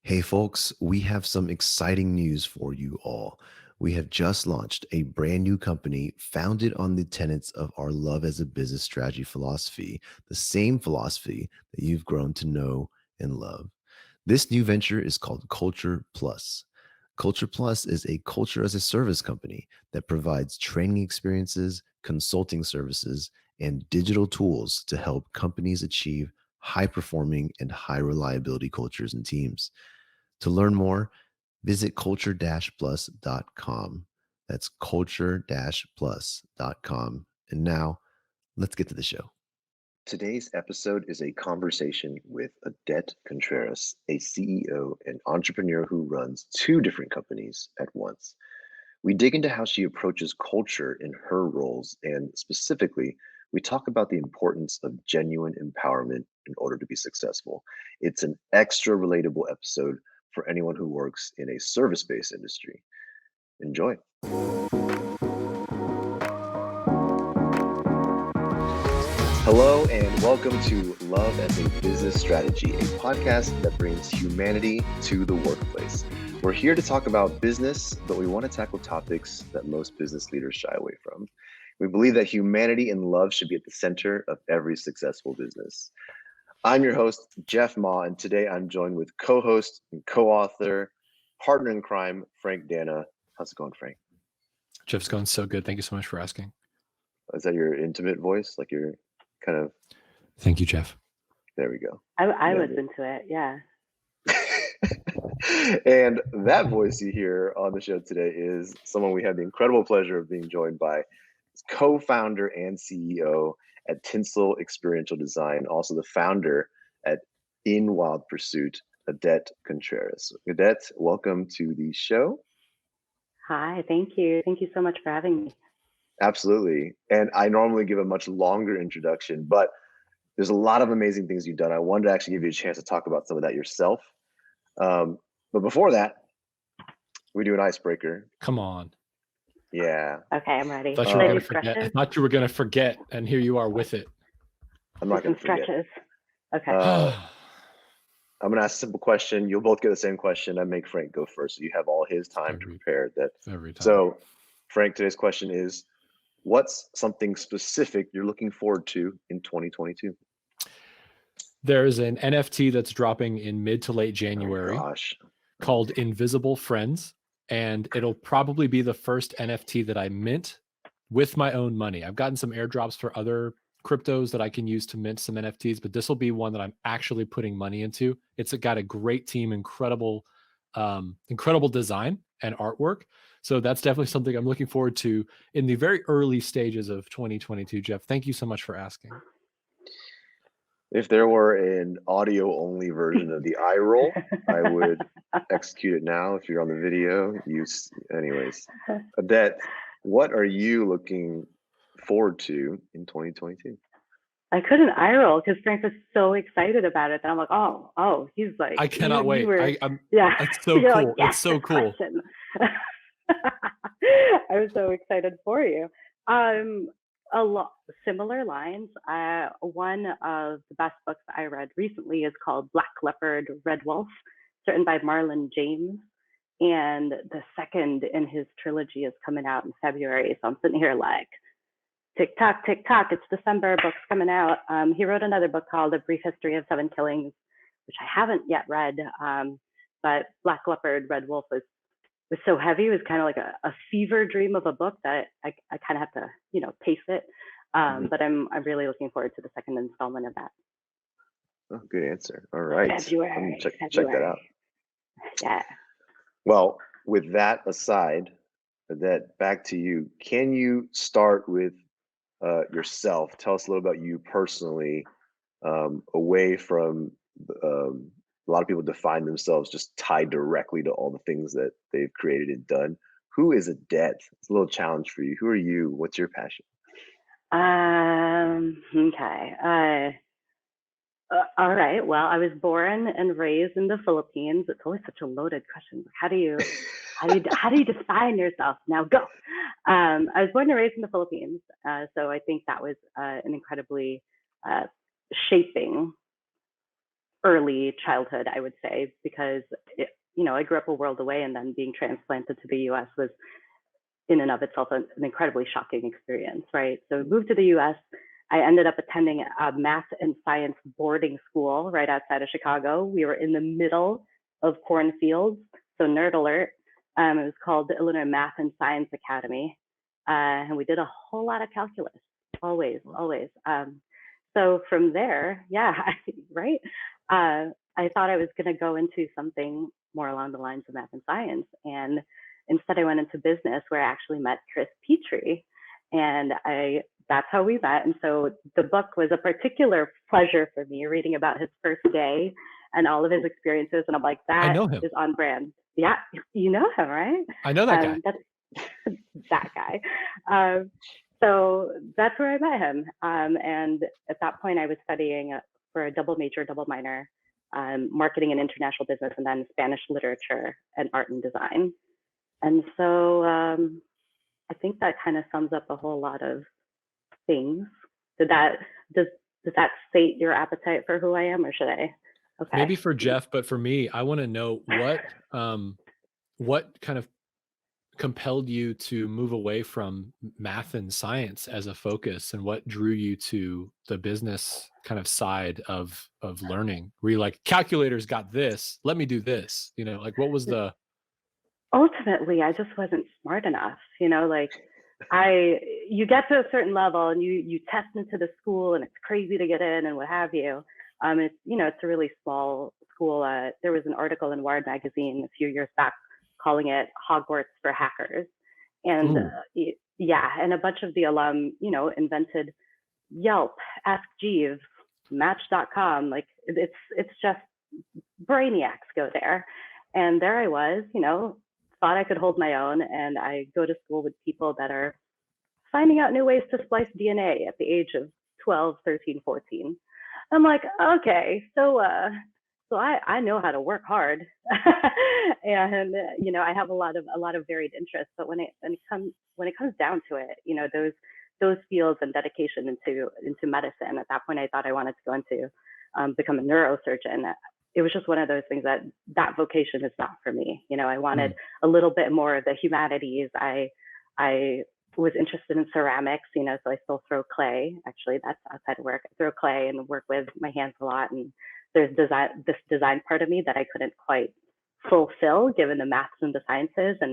Hey, folks, we have some exciting news for you all. We have just launched a brand new company founded on the tenets of our love as a business strategy philosophy, the same philosophy that you've grown to know and love. This new venture is called Culture Plus. Culture Plus is a culture as a service company that provides training experiences, consulting services, and digital tools to help companies achieve high performing and high reliability cultures and teams. To learn more, visit culture-plus.com. That's culture-plus.com. And now let's get to the show. Today's episode is a conversation with Adette Contreras, a CEO and entrepreneur who runs two different companies at once. We dig into how she approaches culture in her roles, and specifically, we talk about the importance of genuine empowerment in order to be successful. It's an extra relatable episode for anyone who works in a service-based industry. Enjoy. Hello, and welcome to Love as a Business Strategy, a podcast that brings humanity to the workplace. We're here to talk about business, but we want to tackle topics that most business leaders shy away from. We believe that humanity and love should be at the center of every successful business. I'm your host, Jeff Ma, and today I'm joined with co-host and co-author, partner in crime, Frank Dana. How's it going, Frank? Jeff's going so good. Thank you so much for asking. Is that your intimate voice? Like you're kind of... Thank you, Jeff. There we go. I listen to it, yeah. And that voice you hear on the show today is someone we have the incredible pleasure of being joined by, co-founder and CEO at Tinsel Experiential Design, also the founder at In Wild Pursuit, Adette Contreras. Adette, welcome to the show. Hi, thank you. Thank you so much for having me. Absolutely. And I normally give a much longer introduction, but there's a lot of amazing things you've done. I wanted to actually give you a chance to talk about some of that yourself. But before that, we do an icebreaker. Come on. Yeah. Okay, I'm ready. I thought you were going to forget, and here you are with it. I'm not going to forget. Stretches. Okay. I'm going to ask a simple question. You'll both get the same question. I make Frank go first, so you have all his time to prepare. So, Frank, today's question is, what's something specific you're looking forward to in 2022? There's an NFT that's dropping in mid to late January called Invisible Friends, and it'll probably be the first NFT that I mint with my own money. I've gotten some airdrops for other cryptos that I can use to mint some NFTs, but this will be one that I'm actually putting money into. It's got a great team, incredible design and artwork. So that's definitely something I'm looking forward to in the very early stages of 2022. Jeff, thank you so much for asking. If there were an audio-only version of the eye roll, I would execute it now. If you're on the video, anyways. Adette, what are you looking forward to in 2022? I couldn't eye roll because Frank was so excited about it that I'm like, oh, he's like, I cannot wait. Yeah, it's so cool. Like, yes, it's so cool. I was so excited for you. A lot similar lines. One of the best books I read recently is called Black Leopard, Red Wolf, written by Marlon James. And the second in his trilogy is coming out in February. So I'm sitting here like, tick tock, it's December, book's coming out. He wrote another book called A Brief History of Seven Killings, which I haven't yet read. But Black Leopard, Red Wolf was so heavy. It was kind of like a fever dream of a book that I kind of have to, pace it. But I'm really looking forward to the second installment of that. Oh, good answer. All right. February. Check that out. Yeah. Well, with that aside, Adette, back to you. Can you start with yourself? Tell us a little about you personally, away from a lot of people define themselves just tied directly to all the things that they've created and done. Who is Adette? It's a little challenge for you. Who are you? What's your passion? Okay. All right. Well, I was born and raised in the Philippines. It's always such a loaded question. How do you define yourself? Now go. I was born and raised in the Philippines. So I think that was an incredibly shaping early childhood, I would say, because I grew up a world away, and then being transplanted to the U.S. was in and of itself an incredibly shocking experience, right? So we moved to the U.S. I ended up attending a math and science boarding school right outside of Chicago. We were in the middle of cornfields, so nerd alert. It was called the Illinois Math and Science Academy, and we did a whole lot of calculus, always, always. So from there, yeah, right. I thought I was going to go into something more along the lines of math and science, and instead I went into business, where I actually met Chris Petrie, and that's how we met. And so the book was a particular pleasure for me, reading about his first day and all of his experiences. And I'm like, I that know him. is on brand. Yeah, you know him, right? I know that guy. That's that guy. So that's where I met him. And at that point, I was studying for a double major, double minor, marketing and international business, and then Spanish literature and art and design. And so I think that kind of sums up a whole lot of things. Does that sate your appetite for who I am, or should I? Okay. Maybe for Jeff, but for me, I want to know what kind of compelled you to move away from math and science as a focus, and what drew you to the business kind of side of learning? Were you like, calculators got this, let me do this? Like, what was the? Ultimately, I just wasn't smart enough. Like you get to a certain level and you test into the school, and it's crazy to get in and what have you. It's a really small school. There was an article in Wired magazine a few years back calling it Hogwarts for hackers. And and a bunch of the alum, invented Yelp, Ask Jeeves, Match.com. Like it's just brainiacs go there. And there I was, thought I could hold my own. And I go to school with people that are finding out new ways to splice DNA at the age of 12, 13, 14. I'm like, okay, so I know how to work hard, and I have a lot of varied interests. But when it comes down to it, those fields and dedication into medicine. At that point, I thought I wanted to go into become a neurosurgeon. It was just one of those things that vocation is not for me. I wanted a little bit more of the humanities. I was interested in ceramics, so I still throw clay. Actually, that's outside of work. I throw clay and work with my hands a lot. And there's this design part of me that I couldn't quite fulfill given the maths and the sciences. And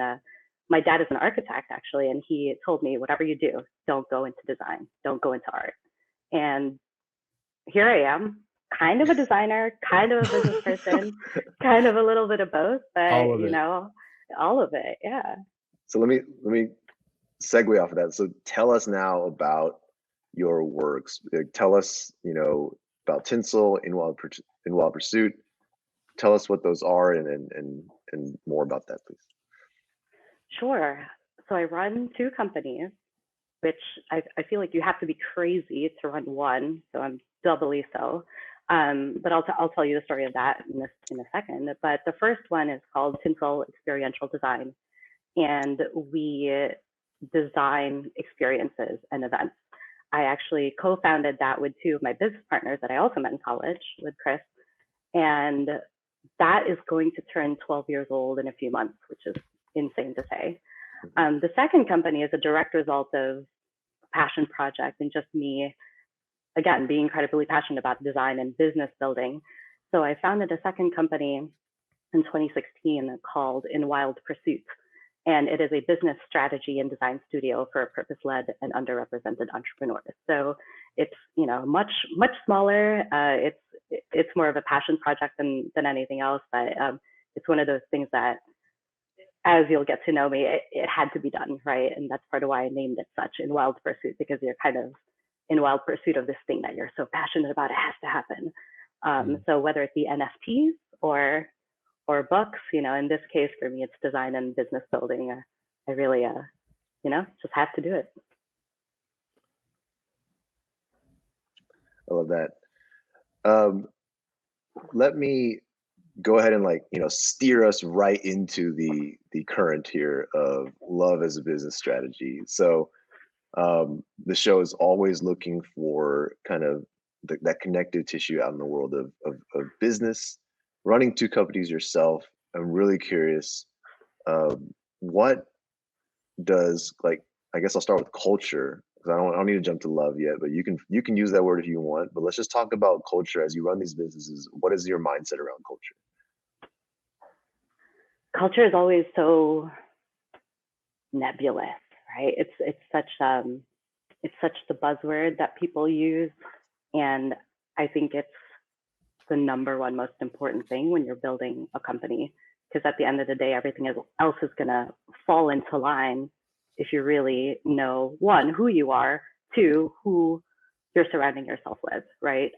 my dad is an architect, actually, and he told me, whatever you do, don't go into design, don't go into art. And here I am, kind of a designer, kind of a business person, kind of a little bit of both, but all of it, yeah. So let me segue off of that. So tell us now about your works. Tell us, about Tinsel, In Wild Pursuit. Tell us what those are, and more about that, please. Sure. So I run two companies, which I feel like you have to be crazy to run one. So I'm doubly so. But I'll tell you the story of that in a second. But the first one is called Tinsel Experiential Design, and we design experiences and events. I actually co-founded that with two of my business partners that I also met in college with Chris. And that is going to turn 12 years old in a few months, which is insane to say. The second company is a direct result of a passion project and just me, again, being incredibly passionate about design and business building. So I founded a second company in 2016 called In Wild Pursuit. And it is a business strategy and design studio for purpose-led and underrepresented entrepreneurs. So it's much smaller. It's more of a passion project than anything else. But it's one of those things that, as you'll get to know me, it had to be done, right? And that's part of why I named it such, In Wild Pursuit, because you're kind of in wild pursuit of this thing that you're so passionate about. It has to happen. So whether it be NFTs or books, in this case for me it's design and business building. I really just have to do it. I love that. Let me go ahead and steer us right into the current here of love as a business strategy. So the show is always looking for kind of that connective tissue out in the world of business, running two companies yourself. I'm really curious, what does, like, I guess I'll start with culture, because I don't need to jump to love yet, but you can use that word if you want. But let's just talk about culture as you run these businesses. What is your mindset around culture? Culture is always so nebulous, right? It's such the buzzword that people use, and I think it's the number one most important thing when you're building a company, because at the end of the day, everything else is going to fall into line if you really know, one, who you are, two, who you're surrounding yourself with, right?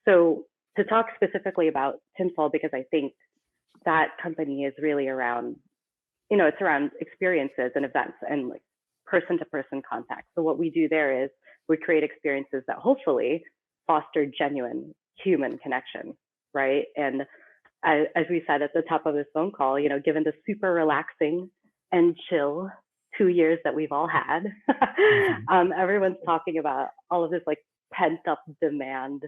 So to talk specifically about Tinsel, because I think that company is really around, it's around experiences and events and like person to person contact. So what we do there is we create experiences that hopefully foster genuine human connection, right? And as we said at the top of this phone call, given the super relaxing and chill 2 years that we've all had, everyone's talking about all of this like pent up demand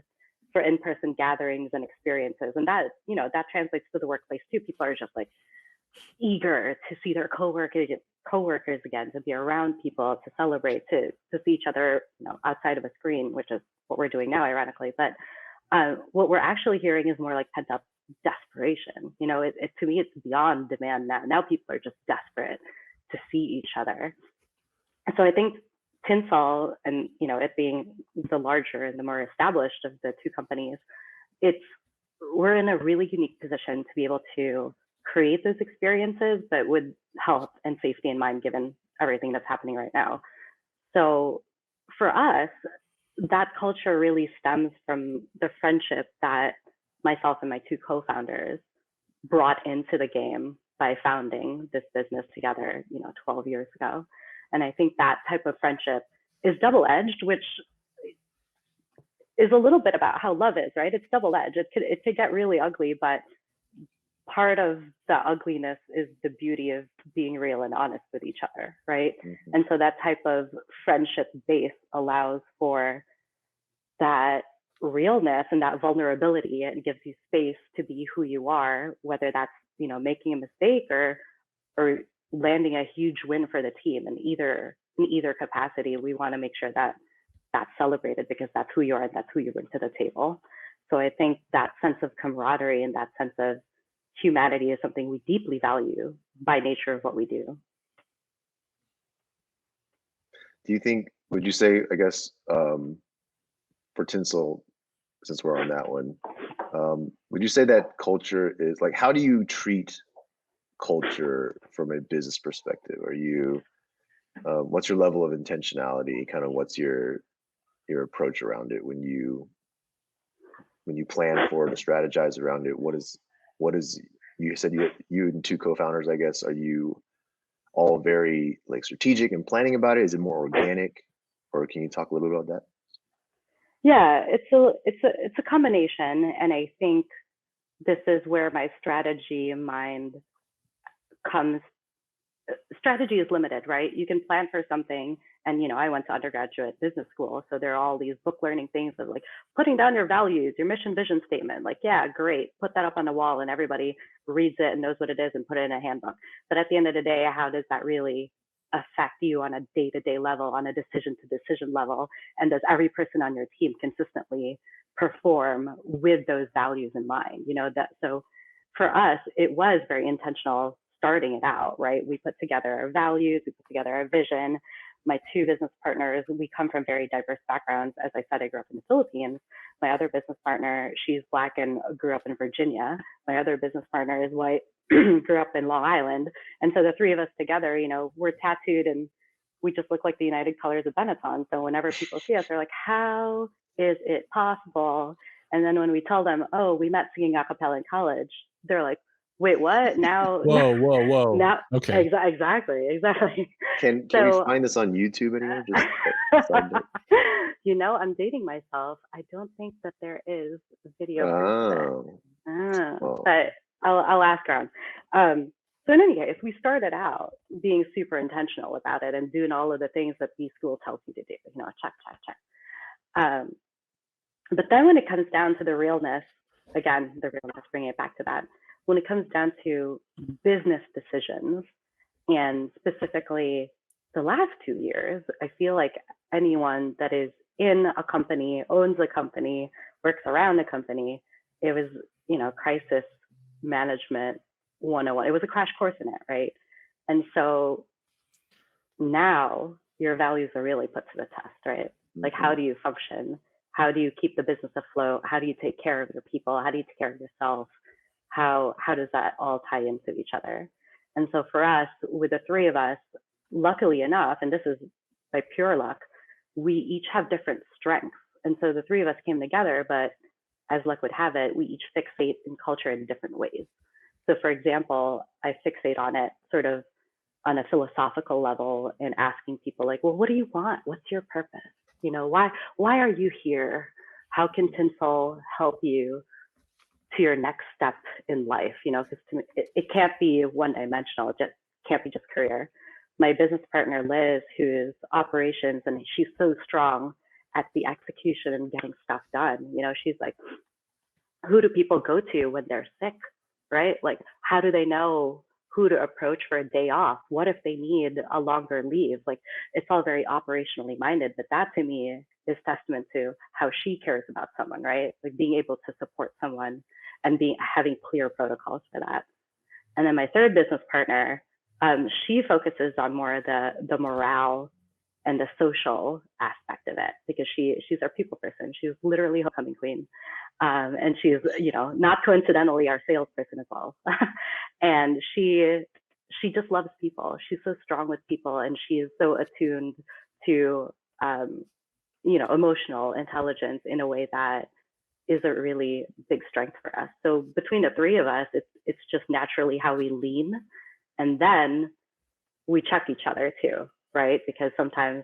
for in-person gatherings and experiences. And that, that translates to the workplace too. People are just like eager to see their coworkers again, to be around people, to celebrate, to see each other, outside of a screen, which is what we're doing now, ironically. But what we're actually hearing is more like pent up desperation. To me, it's beyond demand now. Now people are just desperate to see each other. And so I think Tinsel, and it being the larger and the more established of the two companies, we're in a really unique position to be able to create those experiences, but with health and safety in mind, given everything that's happening right now. So for us, that culture really stems from the friendship that myself and my two co-founders brought into the game by founding this business together, 12 years ago. And I think that type of friendship is double-edged, which is a little bit about how love is, right? It's double-edged. It could get really ugly, but part of the ugliness is the beauty of being real and honest with each other, right? Mm-hmm. And so that type of friendship base allows for that realness and that vulnerability, and gives you space to be who you are, whether that's making a mistake or landing a huge win for the team. In either capacity, we want to make sure that that's celebrated, because that's who you are and that's who you bring to the table. So I think that sense of camaraderie and that sense of humanity is something we deeply value by nature of what we do. Do you think, would you say, I guess, for Tinsel, since we're on that one, would you say that culture is like, how do you treat culture from a business perspective? Are you, what's your level of intentionality? Kind of what's your approach around it when you plan for it, to strategize around it? What is you said you and two co-founders, I guess, are you all very like strategic and planning about it? Is it more organic, or can you talk a little bit about that? Yeah, it's a combination, and I think this is where my strategy mind comes. Strategy is limited, right? You can plan for something, and I went to undergraduate business school, so there are all these book learning things of like putting down your values, your mission vision statement. Like, yeah, great, put that up on the wall and everybody reads it and knows what it is and put it in a handbook. But at the end of the day, how does that really affect you on a day-to-day level, on a decision-to-decision level? And does every person on your team consistently perform with those values in mind? So for us, it was very intentional starting it out, right? We put together our values, we put together our vision. My two business partners, we come from very diverse backgrounds. As I said, I grew up in the Philippines. My other business partner, she's Black and grew up in Virginia. My other business partner is white, grew up in Long Island. And so the three of us together, we're tattooed and we just look like the United Colors of Benetton. So whenever people see us, they're like, how is it possible? And then when we tell them, oh, we met singing a cappella in college, they're like, wait, what? Now, whoa. Now, okay. Exactly. Can we find this on YouTube anywhere? Just I'm dating myself. I don't think that there is a video. But I'll ask around. So in any case, we started out being super intentional about it and doing all of the things that B school tells you to do. Check. But then when it comes down to the realness, again, the realness, bringing it back to that, when it comes down to business decisions, and specifically the last 2 years, I feel like anyone that is in a company, owns a company, works around a company, it was, crisis management 101. It was a crash course in it, right? And so now your values are really put to the test, right? Like, how do you function? How do you keep the business afloat? How do you take care of your people? How do you take care of yourself? How does that all tie into each other? And so for us, with the three of us, luckily enough, and this is by pure luck, we each have different strengths. And so the three of us came together, but as luck would have it, we each fixate in culture in different ways. So for example, I fixate on it sort of on a philosophical level and asking people like, well, what do you want? What's your purpose? Why are you here? How can Tinsel help you to your next step in life? Because to me, it can't be one dimensional. It just can't be just career. My business partner, Liz, who is operations, and she's so strong at the execution and getting stuff done. She's like, who do people go to when they're sick, right? Like, how do they know who to approach for a day off? What if they need a longer leave? Like, it's all very operationally minded, but that to me is testament to how she cares about someone, right? Like being able to support someone and having clear protocols for that. And then my third business partner, she focuses on more of the morale and the social aspect of it, because she's our people person. She's literally homecoming queen. And she's, not coincidentally our salesperson as well. And she just loves people. She's so strong with people, and she is so attuned to, emotional intelligence in a way that is a really big strength for us. So between the three of us, it's just naturally how we lean, and then we check each other too, right? Because sometimes,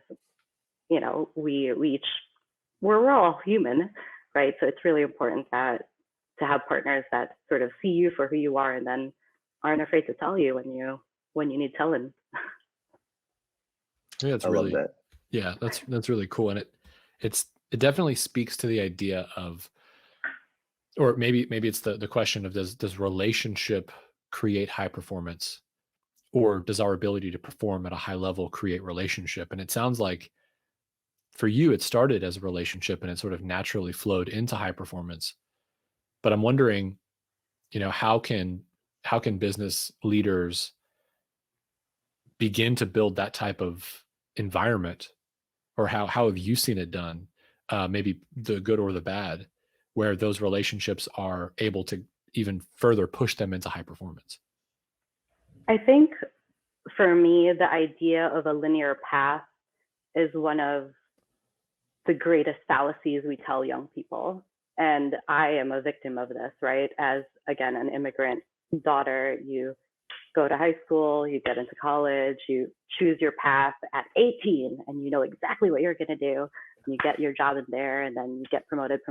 we're all human, right? So it's really important to have partners that sort of see you for who you are, and then aren't afraid to tell you when you need telling. Yeah, I love that. Yeah, that's really cool, and it definitely speaks to the idea of, or maybe it's the question of, does relationship create high performance, or does our ability to perform at a high level create relationship? And it sounds like for you, it started as a relationship and it sort of naturally flowed into high performance. But I'm wondering, how can business leaders begin to build that type of environment, or how have you seen it done? Maybe the good or the bad, where those relationships are able to even further push them into high performance. I think for me, the idea of a linear path is one of the greatest fallacies we tell young people. And I am a victim of this, right? As, again, an immigrant daughter, you go to high school, you get into college, you choose your path at 18, and you know exactly what you're going to do. And you get your job in there, and then you get promoted,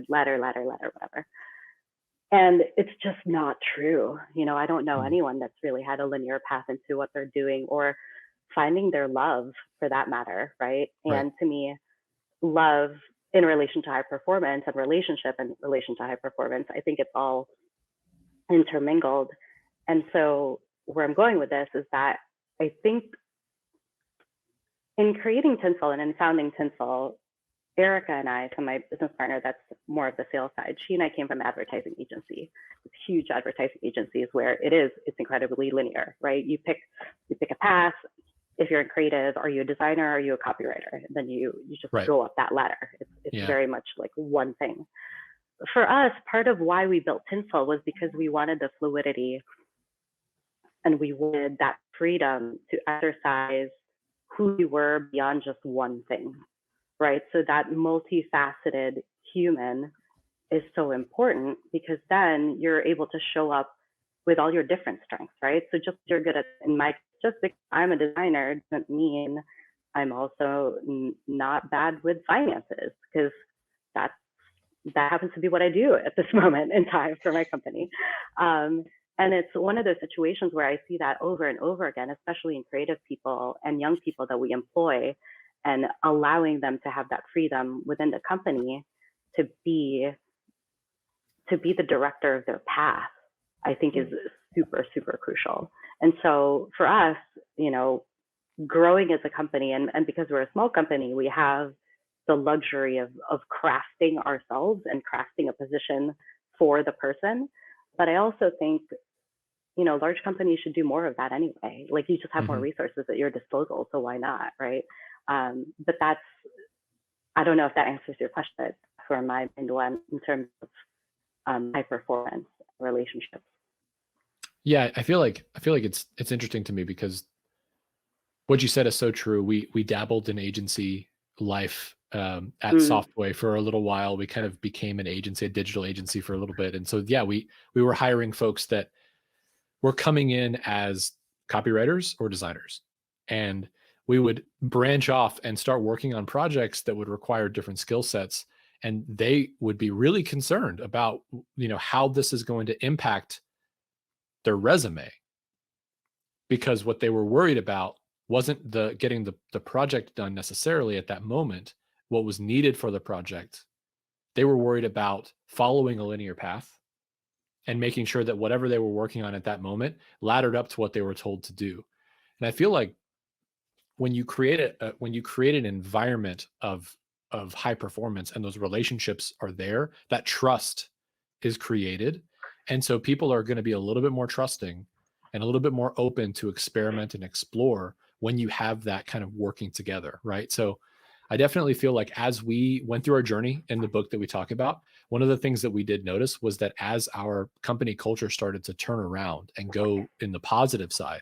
ladder, whatever. And it's just not true. I don't know anyone that's really had a linear path into what they're doing, or finding their love for that matter, right? And to me, love in relation to high performance, and relationship in relation to high performance, I think it's all intermingled. And so where I'm going with this is that I think in creating Tinsel and in founding Tinsel, Erica and I, so my business partner, that's more of the sales side, she and I came from an advertising agency, huge advertising agencies where it's incredibly linear, right? You pick a path. If you're in creative, are you a designer? Are you a copywriter? And then you just go up that ladder. It's very much like one thing. For us, part of why we built Tinsel was because we wanted the fluidity, and we wanted that freedom to exercise who we were beyond just one thing, right? So that multifaceted human is so important, because then you're able to show up with all your different strengths, right? So just you're good at, just because I'm a designer doesn't mean I'm also not bad with finances, because that happens to be what I do at this moment in time for my company. And it's one of those situations where I see that over and over again, especially in creative people and young people that we employ, and allowing them to have that freedom within the company to be the director of their path, I think is super, super crucial. And so for us, growing as a company, and because we're a small company, we have the luxury of crafting ourselves and crafting a position for the person. But I also think, large companies should do more of that anyway. Like, you just have more resources at your disposal, so why not, right? But I don't know if that answers your question for my mind one in terms of high performance relationships. Yeah, I feel like it's interesting to me because what you said is so true. We dabbled in agency life at Softway for a little while. We kind of became an agency, a digital agency for a little bit. And so, yeah, we were hiring folks that were coming in as copywriters or designers. And we would branch off and start working on projects that would require different skill sets. And they would be really concerned about, how this is going to impact their resume. Because what they were worried about wasn't getting the project done necessarily at that moment. What was needed for the project, they were worried about following a linear path and making sure that whatever they were working on at that moment laddered up to what they were told to do. And I feel like when you create an environment of high performance and those relationships are there, that trust is created. And so people are going to be a little bit more trusting and a little bit more open to experiment and explore when you have that kind of working together, right? So I definitely feel like as we went through our journey in the book that we talk about, one of the things that we did notice was that as our company culture started to turn around and go in the positive side,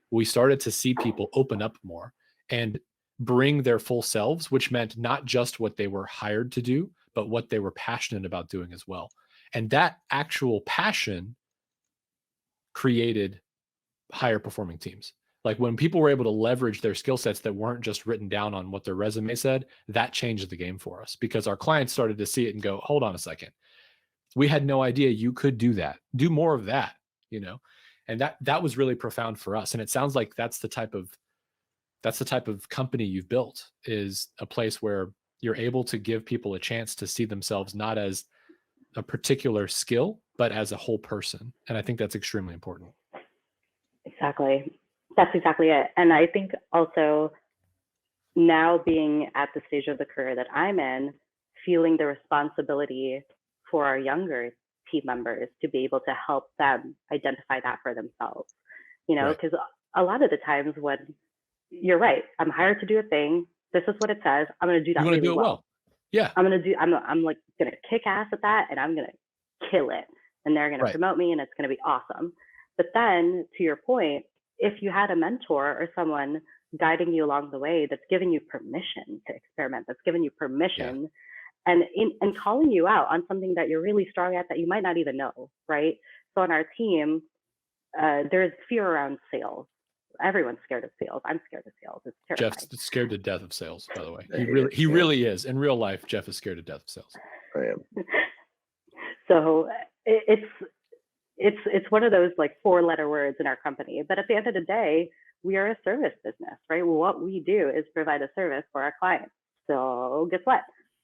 we started to see people open up more and bring their full selves, which meant not just what they were hired to do, but what they were passionate about doing as well. And that actual passion created higher performing teams. Like, when people were able to leverage their skill sets that weren't just written down on what their resume said, that changed the game for us because our clients started to see it and go, hold on a second. We had no idea you could do that. Do more of that, and that was really profound for us. And it sounds like that's the type of company you've built, is a place where you're able to give people a chance to see themselves not as a particular skill, but as a whole person. And I think that's extremely important. Exactly. That's exactly it. And I think also, now being at the stage of the career that I'm in, feeling the responsibility for our younger team members to be able to help them identify that for themselves, because a lot of the times when you're right, I'm hired to do a thing. This is what it says. I'm going to do that really well. Yeah. I'm like going to kick ass at that, and I'm going to kill it. And they're going to promote me, and it's going to be awesome. But then, to your point, if you had a mentor or someone guiding you along the way that's giving you permission to experiment, that's giving you permission and calling you out on something that you're really strong at that you might not even know, right? So on our team, there's fear around sales. Everyone's scared of sales. I'm scared of sales. It's terrifying. Jeff's scared to death of sales, by the way. He really is. In real life, Jeff is scared to death of sales. I am. So it's one of those like 4-letter words in our company. But at the end of the day, we are a service business, right? Well, what we do is provide a service for our clients. So guess what?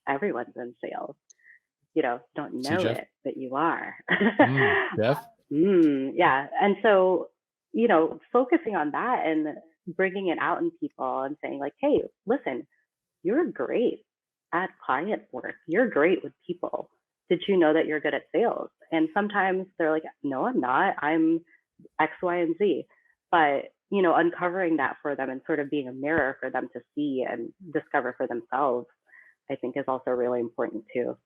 Everyone's in sales. Don't know it, but you are. Jeff? Yeah. And so, focusing on that and bringing it out in people and saying like, hey, listen, you're great at client work. You're great with people. Did you know that you're good at sales? And sometimes they're like, no, I'm not. I'm X, Y, and Z. But, uncovering that for them and sort of being a mirror for them to see and discover for themselves, I think is also really important too.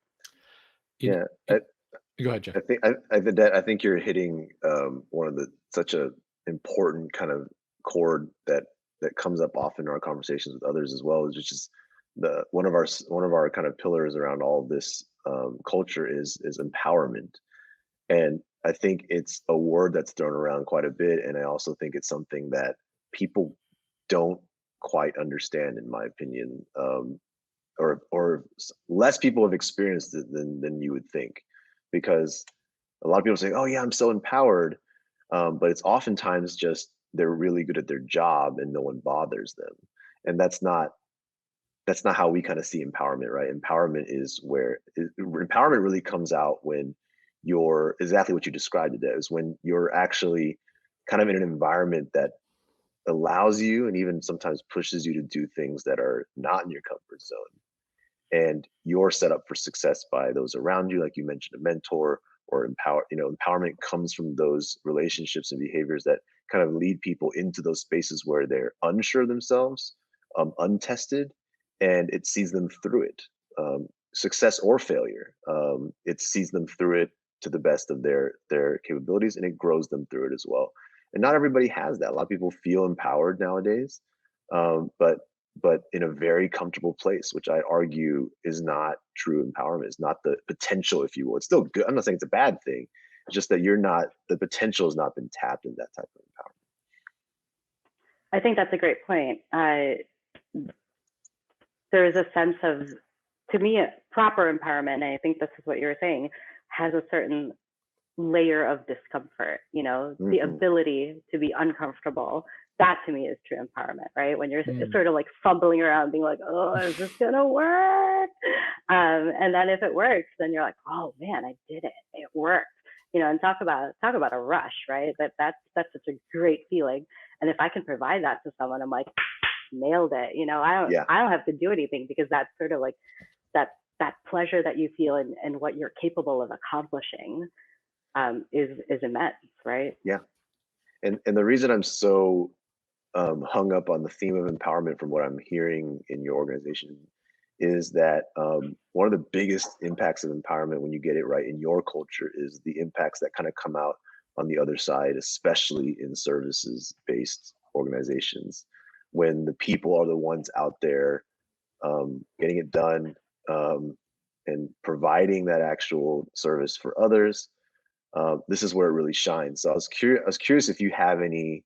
Yeah. Go ahead, Jeff. I think you're hitting one of such a important kind of chord that comes up often in our conversations with others as well, which is one of our kind of pillars around all of this culture is empowerment. And I think it's a word that's thrown around quite a bit, and I also think it's something that people don't quite understand, in my opinion, or less people have experienced it than you would think, because a lot of people say, "Oh yeah, I'm so empowered," but it's oftentimes just they're really good at their job and no one bothers them, and that's not that's not how we kind of see empowerment, right? Empowerment really comes out when you're exactly what you described it as, when you're actually kind of in an environment that allows you and even sometimes pushes you to do things that are not in your comfort zone. And you're set up for success by those around you, like you mentioned, a mentor or empowerment comes from those relationships and behaviors that kind of lead people into those spaces where they're unsure of themselves, untested, and it sees them through it, success or failure. It sees them through it to the best of their capabilities, and it grows them through it as well. And not everybody has that. A lot of people feel empowered nowadays, but in a very comfortable place, which I argue is not true empowerment. It's not the potential, if you will. It's still good. I'm not saying it's a bad thing. It's just that the potential has not been tapped in that type of empowerment. I think that's a great point. There's a sense of, to me, proper empowerment, and I think this is what you were saying, has a certain layer of discomfort, the ability to be uncomfortable. That to me is true empowerment, right? When you're sort of like fumbling around being like, oh, is this gonna work? And then if it works, then you're like, oh man, I did it. It worked. And talk about a rush, right? That's such a great feeling. And if I can provide that to someone, I'm like, nailed it. I don't have to do anything, because that's sort of like that pleasure that you feel and what you're capable of accomplishing is immense, right? Yeah. And the reason I'm so hung up on the theme of empowerment from what I'm hearing in your organization is that one of the biggest impacts of empowerment when you get it right in your culture is the impacts that kind of come out on the other side, especially in services-based organizations, when the people are the ones out there getting it done and providing that actual service for others. This is where it really shines. So I was curious if you have any,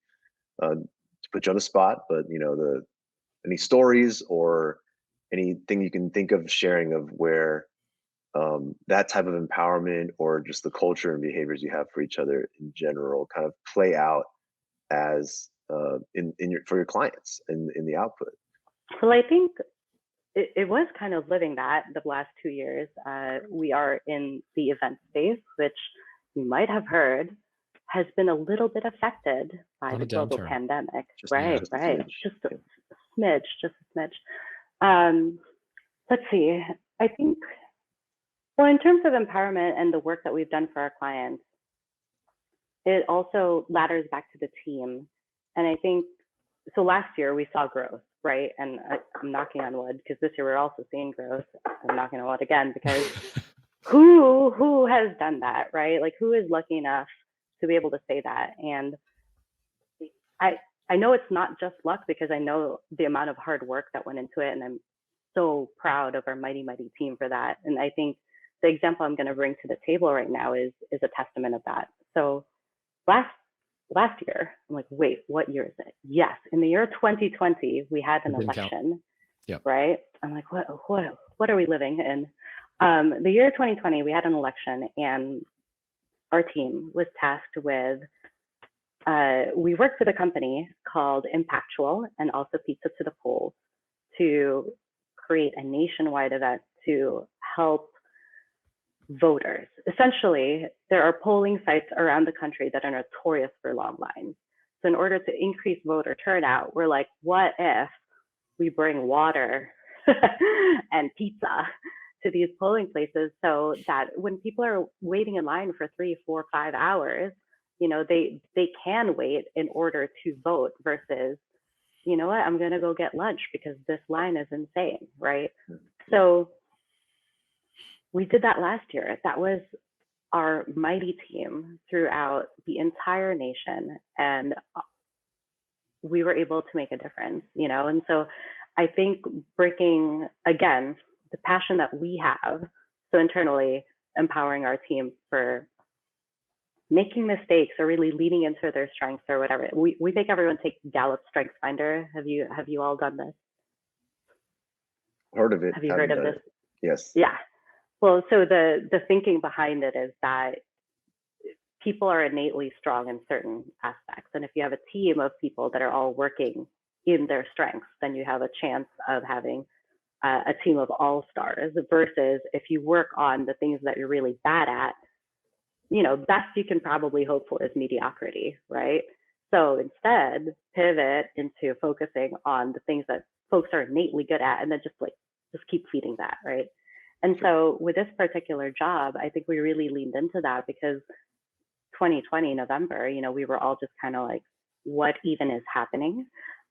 to put you on the spot, but any stories or anything you can think of sharing of where that type of empowerment or just the culture and behaviors you have for each other in general kind of play out as for your clients in the output. Well, I think it was kind of living that the last 2 years. We are in the event space, which you might have heard has been a little bit affected by the global pandemic. Right. Just a smidge. Let's see. I think, well, in terms of empowerment and the work that we've done for our clients, it also ladders back to the team. And I think, so last year we saw growth, right? And I'm knocking on wood, because this year we're also seeing growth. I'm knocking on wood again, because who has done that, right? Like, who is lucky enough to be able to say that? And I know it's not just luck, because I know the amount of hard work that went into it, and I'm so proud of our mighty team for that. And I think the example I'm going to bring to the table right now is a testament of that. So last year, I'm like, wait, what year is it? Yes, in the year 2020, we had an election. Yep. Right? I'm like, what are we living in? The year 2020, we had an election, and our team was tasked with, we worked with a company called Impactual and also Pizza to the Polls to create a nationwide event to help voters. Essentially, there are polling sites around the country that are notorious for long lines. So in order to increase voter turnout, we're like, what if we bring water and pizza to these polling places, so that when people are waiting in line for 3, 4, 5 hours, they can wait in order to vote, versus, you know what, I'm going to go get lunch because this line is insane, right? So we did that last year. That was our mighty team throughout the entire nation, and we were able to make a difference, and so I think breaking, again, the passion that we have, so internally empowering our team for making mistakes or really leaning into their strengths or whatever. We make everyone take Gallup Strengths Finder. Have you all done this? Heard of it. Have you heard of this? Yes. Yeah. Well, so the thinking behind it is that people are innately strong in certain aspects. And if you have a team of people that are all working in their strengths, then you have a chance of having a team of all stars versus if you work on the things that you're really bad at, best you can probably hope for is mediocrity, right? So instead, pivot into focusing on the things that folks are innately good at, and then just keep feeding that, right? And so with this particular job, I think we really leaned into that because 2020 November, we were all just kind of like, what even is happening?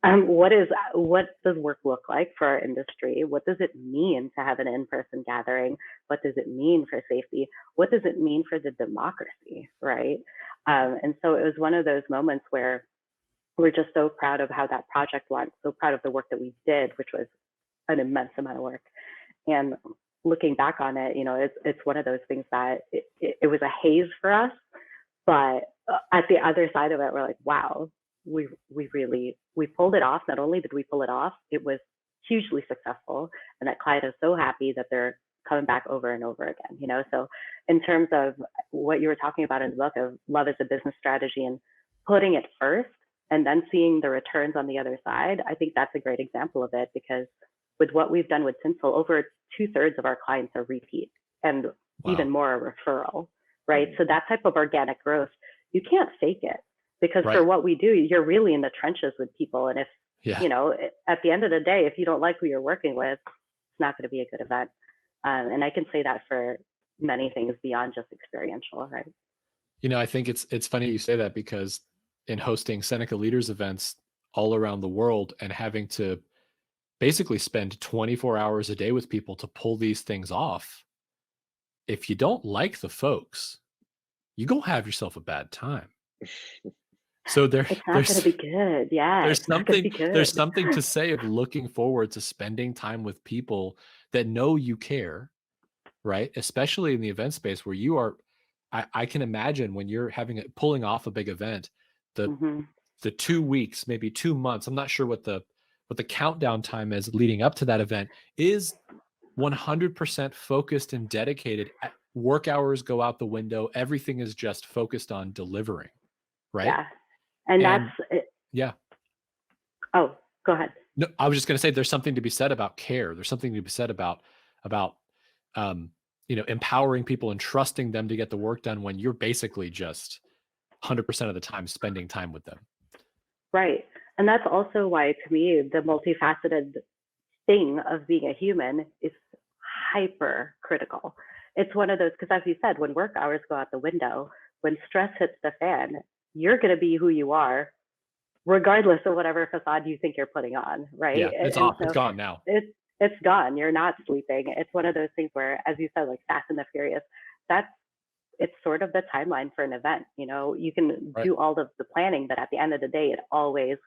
What does work look like for our industry? What does it mean to have an in-person gathering? What does it mean for safety? What does it mean for the democracy, right? And so it was one of those moments where we're just so proud of how that project went, so proud of the work that we did, which was an immense amount of work. And looking back on it, it's one of those things that it was a haze for us, but at the other side of it, we're like, wow, we pulled it off. Not only did we pull it off, it was hugely successful, and that client is so happy that they're coming back over and over again. So in terms of what you were talking about in the book of love as a business strategy and putting it first and then seeing the returns on the other side, I think that's a great example of it, because with what we've done with Tinsel, over 2/3 of our clients are repeat, and even more a referral, right? So that type of organic growth, you can't fake it, because for what we do, you're really in the trenches with people. And if, at the end of the day, if you don't like who you're working with, it's not going to be a good event. And I can say that for many things beyond just experiential, right? I think it's funny you say that, because in hosting Seneca Leaders events all around the world and having to basically spend 24 hours a day with people to pull these things off, if you don't like the folks, you go have yourself a bad time. So it's not going to be good. Yeah, there's something to say of looking forward to spending time with people that know you care, right? Especially in the event space where you are. I can imagine when you're pulling off a big event, the 2 weeks, maybe 2 months. I'm not sure what the countdown time is leading up to that event is 100% focused and dedicated. Work hours go out the window. Everything is just focused on delivering, right? Yeah. And that's it. Yeah. Oh, go ahead. No, I was just going to say there's something to be said about care. There's something to be said about empowering people and trusting them to get the work done when you're basically just 100% of the time spending time with them. Right. And that's also why, to me, the multifaceted thing of being a human is hyper critical. It's one of those, because as you said, when work hours go out the window, when stress hits the fan, you're going to be who you are, regardless of whatever facade you think you're putting on, right? Yeah, it's off. It's gone now. It's gone. You're not sleeping. It's one of those things where, as you said, like Fast and the Furious, it's sort of the timeline for an event. You can do all of the planning, but at the end of the day, it always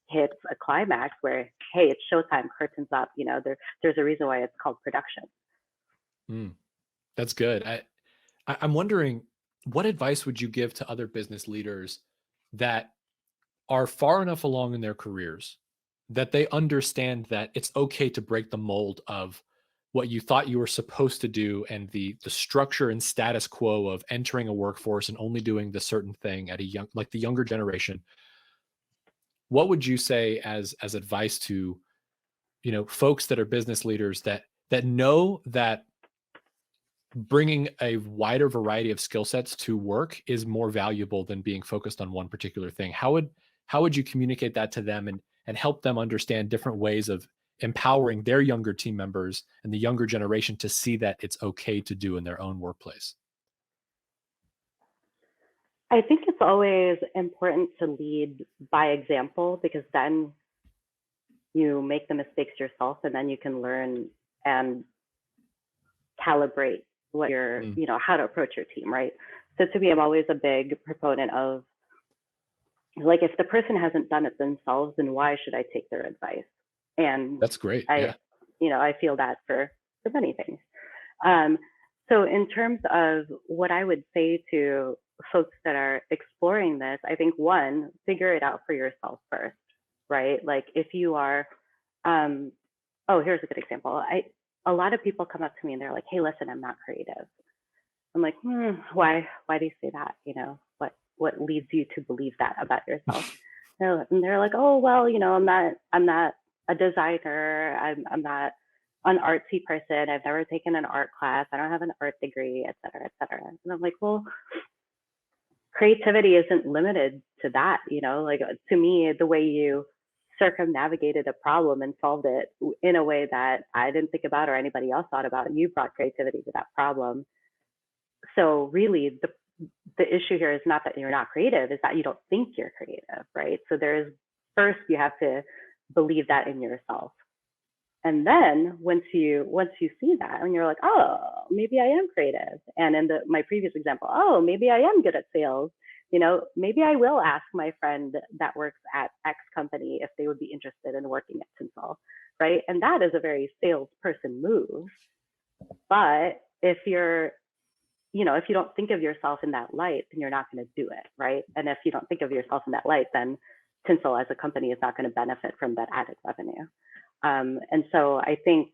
hits a climax where, hey, it's showtime, curtains up. There's a reason why it's called production. That's good. I'm wondering, what advice would you give to other business leaders that are far enough along in their careers that they understand that it's okay to break the mold of what you thought you were supposed to do and the structure and status quo of entering a workforce and only doing the certain thing at the younger generation? What would you say as advice to, folks that are business leaders that know that bringing a wider variety of skill sets to work is more valuable than being focused on one particular thing? How would you communicate that to them and help them understand different ways of empowering their younger team members and the younger generation to see that it's okay to do in their own workplace? I think it's always important to lead by example, because then you make the mistakes yourself, and then you can learn and calibrate what you're, how to approach your team, right? So to me, I'm always a big proponent of, like, if the person hasn't done it themselves, then why should I take their advice? And that's great. I feel that for many things. So in terms of what I would say to folks that are exploring this, I think, one, figure it out for yourself first, right? Like, if you are, here's a good example. A lot of people come up to me and they're like, hey, listen, I'm not creative. I'm like, why do you say that? What leads you to believe that about yourself? And they're like, oh, well, I'm not a designer. I'm not an artsy person. I've never taken an art class. I don't have an art degree, et cetera, et cetera. And I'm like, well, creativity isn't limited to that, you know, like to me, the way you circumnavigated a problem and solved it in a way that I didn't think about or anybody else thought about, you brought creativity to that problem. So really the issue here is not that you're not creative, is that you don't think you're creative, right? So there's first you have to believe that in yourself. And then once you see that and you're like, oh, maybe I am creative. And in my previous example, oh, maybe I am good at sales. You know, maybe I will ask my friend that works at X company if they would be interested in working at Tinsel, right? And that is a very salesperson move. But if you're, you know, if you don't think of yourself in that light, then you're not going to do it, right? And if you don't think of yourself in that light, then Tinsel as a company is not going to benefit from that added revenue. And so I think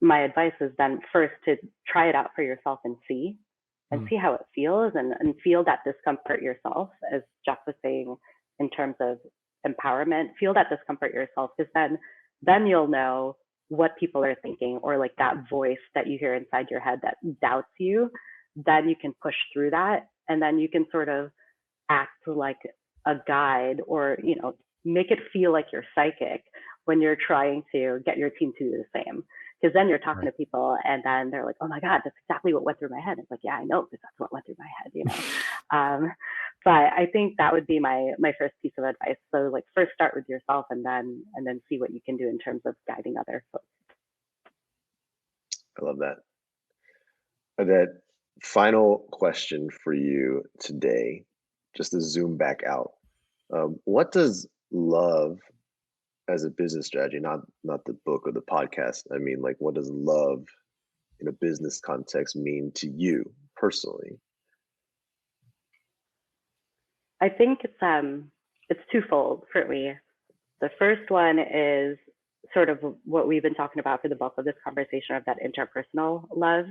my advice is then first to try it out for yourself and see how it feels, and feel that discomfort yourself, as Jeff was saying, in terms of empowerment, feel that discomfort yourself, because then you'll know what people are thinking, or like that voice that you hear inside your head that doubts you. Then you can push through that, and then you can sort of act like a guide, or, you know, make it feel like you're psychic when you're trying to get your team to do the same. Because then you're talking to people and then they're like, oh my God, that's exactly what went through my head. It's like, yeah, I know, because that's what went through my head, you know. But I think that would be my first piece of advice. So like first start with yourself, and then see what you can do in terms of guiding other folks. I love that. Adette, final question for you today, just to zoom back out. What does love as a business strategy, not the book or the podcast, I mean, like, what does love in a business context mean to you personally? I think it's twofold for me. The first one is sort of what we've been talking about for the bulk of this conversation, of that interpersonal love,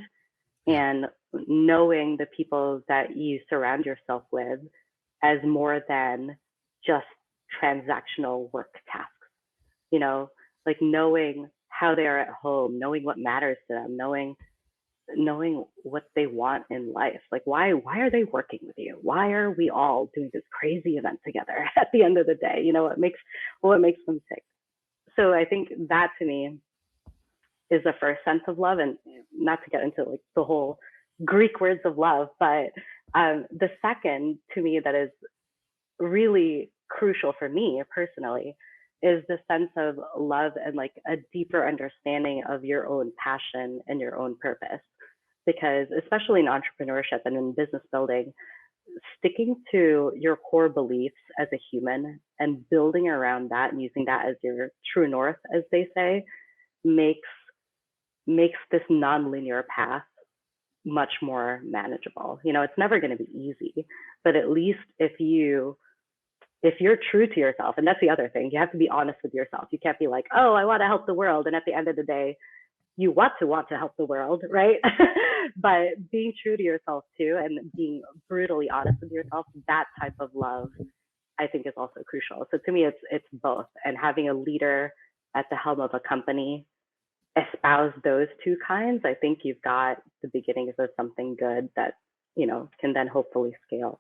and knowing the people that you surround yourself with as more than just transactional work tasks. You know, like knowing how they are at home, knowing what matters to them, knowing what they want in life. Like why are they working with you? Why are we all doing this crazy event together at the end of the day? You know, what makes them tick. So I think that to me is the first sense of love, and not to get into like the whole Greek words of love, but the second to me that is really crucial for me personally is the sense of love and like a deeper understanding of your own passion and your own purpose. Because especially in entrepreneurship and in business building, sticking to your core beliefs as a human and building around that and using that as your true north, as they say, makes this nonlinear path much more manageable. You know, it's never going to be easy, but at least if you're true to yourself, and that's the other thing, you have to be honest with yourself. You can't be like, oh, I want to help the world, and at the end of the day, you want to help the world, right? But being true to yourself too, and being brutally honest with yourself, that type of love, I think, is also crucial. So to me, it's both. And having a leader at the helm of a company espouse those two kinds, I think you've got the beginnings of something good that, you know, can then hopefully scale.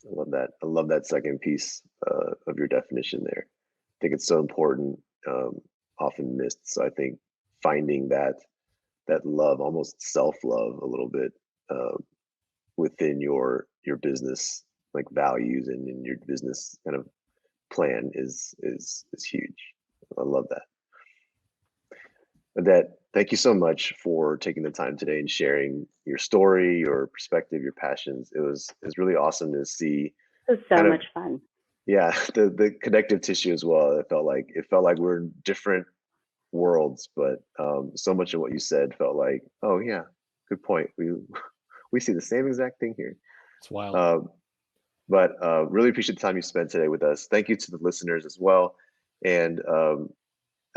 I love that. I love that second piece of your definition there. I think it's so important, often missed. So I think finding that love, almost self-love a little bit, within your business like values and in your business kind of plan is huge. I love that. Adette, thank you so much for taking the time today and sharing your story, your perspective, your passions. It was really awesome to see. It was so much fun. Yeah, the connective tissue as well. It felt like we're in different worlds, but so much of what you said felt like, oh yeah, good point. We see the same exact thing here. It's wild. But really appreciate the time you spent today with us. Thank you to the listeners as well. And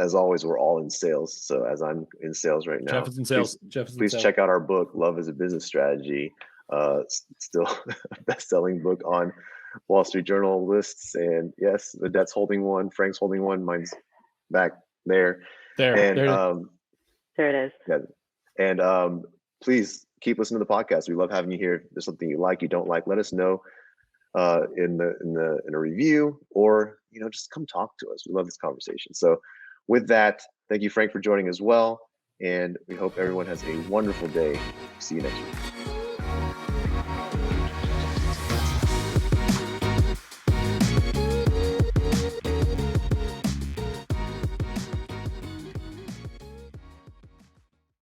as always, we're all in sales. So as I'm in sales right now, Jeff is in sales. Please check out our book, Love is a Business Strategy. Still a best-selling book on Wall Street Journal lists. And yes, Adette's holding one, Frank's holding one, mine's back there. There it is. Yeah, and please keep listening to the podcast. We love having you here. If there's something you like, you don't like, let us know in a review, or just come talk to us. We love this conversation. So with that, thank you, Frank, for joining as well, and we hope everyone has a wonderful day. See you next week.